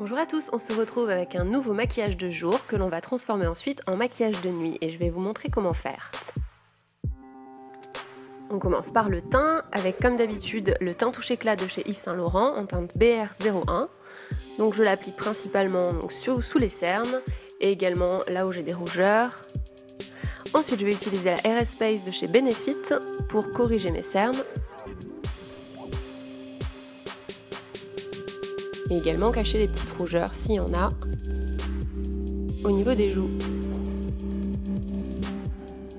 Bonjour à tous, on se retrouve avec un nouveau maquillage de jour que l'on va transformer ensuite en maquillage de nuit et je vais vous montrer comment faire. On commence par le teint avec comme d'habitude le teint touche éclat de chez Yves Saint Laurent en teinte BR01. Donc je l'applique principalement sous les cernes et également là où j'ai des rougeurs. Ensuite je vais utiliser la RS Space de chez Benefit pour corriger mes cernes. Et également cacher les petites rougeurs s'il y en a au niveau des joues.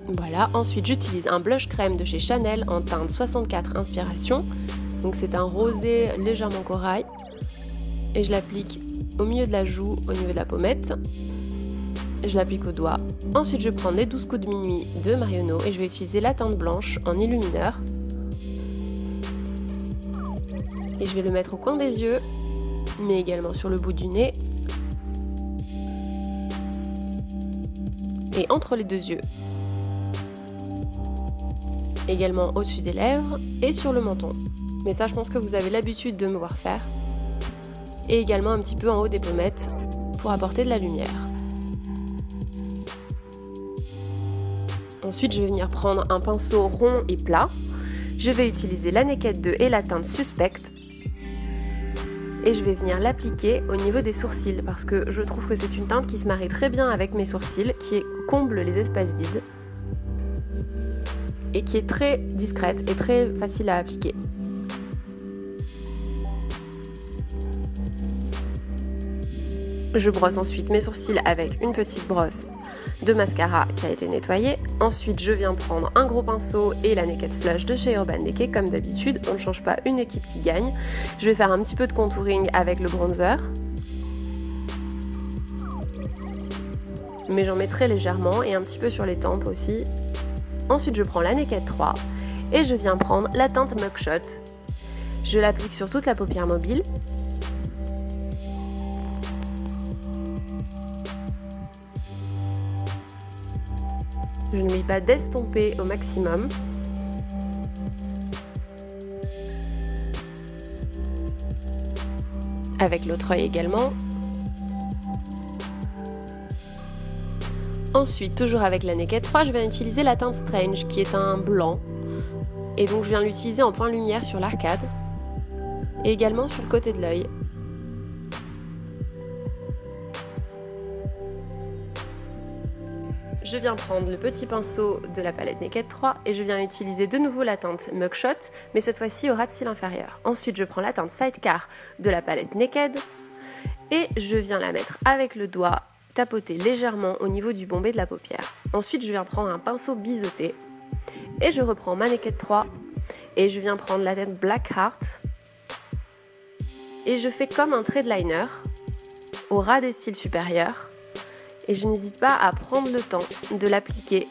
Voilà, ensuite j'utilise un blush crème de chez Chanel en teinte 64 Inspiration. Donc c'est un rosé légèrement corail. Et je l'applique au milieu de la joue, au niveau de la pommette. Et je l'applique au doigt. Ensuite je prends les 12 coups de minuit de Marionneau et je vais utiliser la teinte blanche en illumineur. Et je vais le mettre au coin des yeux, mais également sur le bout du nez et entre les deux yeux, également au-dessus des lèvres et sur le menton, mais ça je pense que vous avez l'habitude de me voir faire, et également un petit peu en haut des pommettes pour apporter de la lumière. Ensuite je vais venir prendre un pinceau rond et plat, je vais utiliser la Naked 2 et la teinte Suspect. Et je vais venir l'appliquer au niveau des sourcils parce que je trouve que c'est une teinte qui se marie très bien avec mes sourcils, qui comble les espaces vides et qui est très discrète et très facile à appliquer. Je brosse ensuite mes sourcils avec une petite brosse de mascara qui a été nettoyée. Ensuite je viens prendre un gros pinceau et la Naked Flush de chez Urban Decay. Comme d'habitude, on ne change pas une équipe qui gagne. Je vais faire un petit peu de contouring avec le bronzer, mais j'en mets très légèrement et un petit peu sur les tempes aussi. Ensuite je prends la Naked 3 et je viens prendre la teinte Mugshot. Je l'applique sur toute la paupière mobile. Je n'oublie pas d'estomper au maximum. Avec l'autre œil également. Ensuite, toujours avec la Naked 3, je viens utiliser la teinte Strange qui est un blanc. Et donc je viens l'utiliser en point lumière sur l'arcade. Et également sur le côté de l'œil. Je viens prendre le petit pinceau de la palette Naked 3 et je viens utiliser de nouveau la teinte Mugshot, mais cette fois-ci au ras de cils inférieur. Ensuite, je prends la teinte Sidecar de la palette Naked et je viens la mettre avec le doigt, tapoter légèrement au niveau du bombé de la paupière. Ensuite, je viens prendre un pinceau biseauté et je reprends ma Naked 3 et je viens prendre la teinte Black Heart et je fais comme un trait de liner au ras des cils supérieurs. Et je n'hésite pas à prendre le temps de l'appliquer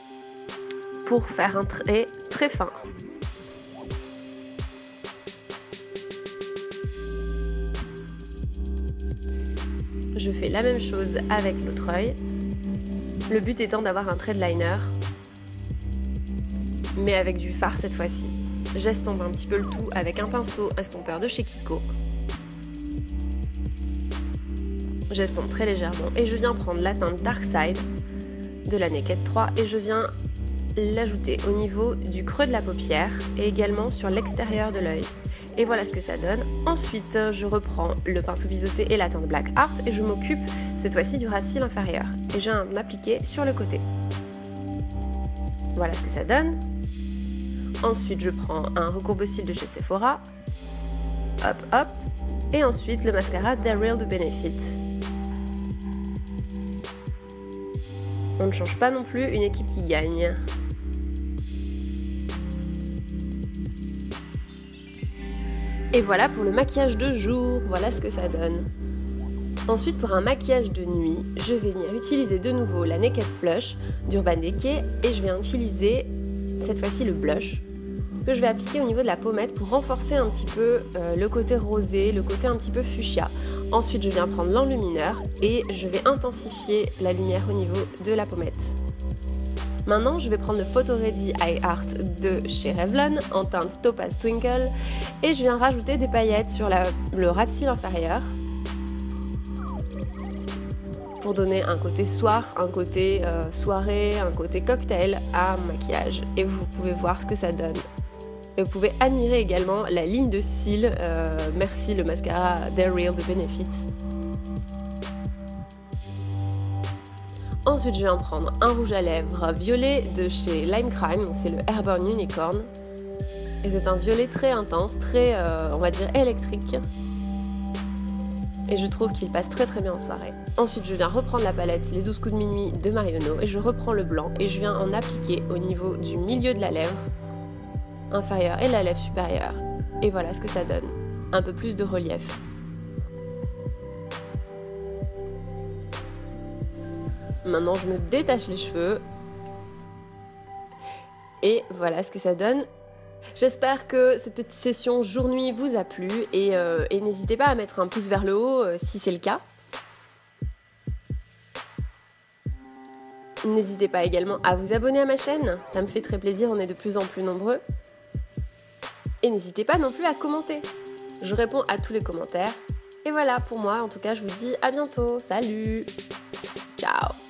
pour faire un trait très fin. Je fais la même chose avec l'autre œil. Le but étant d'avoir un trait de liner, mais avec du fard cette fois-ci. J'estompe un petit peu le tout avec un pinceau estompeur de chez Kiko. J'estompe très légèrement et je viens prendre la teinte Dark Side de la Naked 3 et je viens l'ajouter au niveau du creux de la paupière et également sur l'extérieur de l'œil. Et voilà ce que ça donne. Ensuite, je reprends le pinceau biseauté et la teinte Black Heart et je m'occupe cette fois-ci du ras de cils inférieur. Et je viens m'appliquer sur le côté. Voilà ce que ça donne. Ensuite, je prends un recourbe-cils de chez Sephora. Hop, hop. Et ensuite, le mascara Daryl de Benefit. On ne change pas non plus une équipe qui gagne. Et voilà pour le maquillage de jour, voilà ce que ça donne. Ensuite pour un maquillage de nuit, je vais venir utiliser de nouveau la Naked Flush d'Urban Decay et je vais utiliser cette fois-ci le blush que je vais appliquer au niveau de la pommette pour renforcer un petit peu le côté rosé, le côté un petit peu fuchsia. Ensuite, je viens prendre l'enlumineur et je vais intensifier la lumière au niveau de la pommette. Maintenant, je vais prendre le Photo Ready Eye Art de chez Revlon en teinte Topaz Twinkle et je viens rajouter des paillettes sur le ras de cils inférieur. pour donner un côté soir, un côté soirée, un côté cocktail à mon maquillage. Et vous pouvez voir ce que ça donne. Et vous pouvez admirer également la ligne de cils, merci le mascara They're Real de Benefit. Ensuite, je viens prendre un rouge à lèvres violet de chez Lime Crime, c'est le Airborne Unicorn. Et c'est un violet très intense, très, on va dire, électrique. Et je trouve qu'il passe très bien en soirée. Ensuite, je viens reprendre la palette Les 12 coups de minuit de Marionneau et je reprends le blanc et je viens en appliquer au niveau du milieu de la lèvre inférieure et la lèvre supérieure. Et voilà ce que ça donne. Un peu plus de relief. Maintenant, je me détache les cheveux. Et voilà ce que ça donne. J'espère que cette petite session jour-nuit vous a plu et n'hésitez pas à mettre un pouce vers le haut si c'est le cas. N'hésitez pas également à vous abonner à ma chaîne, ça me fait très plaisir, on est de plus en plus nombreux. Et n'hésitez pas non plus à commenter. Je réponds à tous les commentaires. Et voilà, pour moi, en tout cas, je vous dis à bientôt. Salut! Ciao!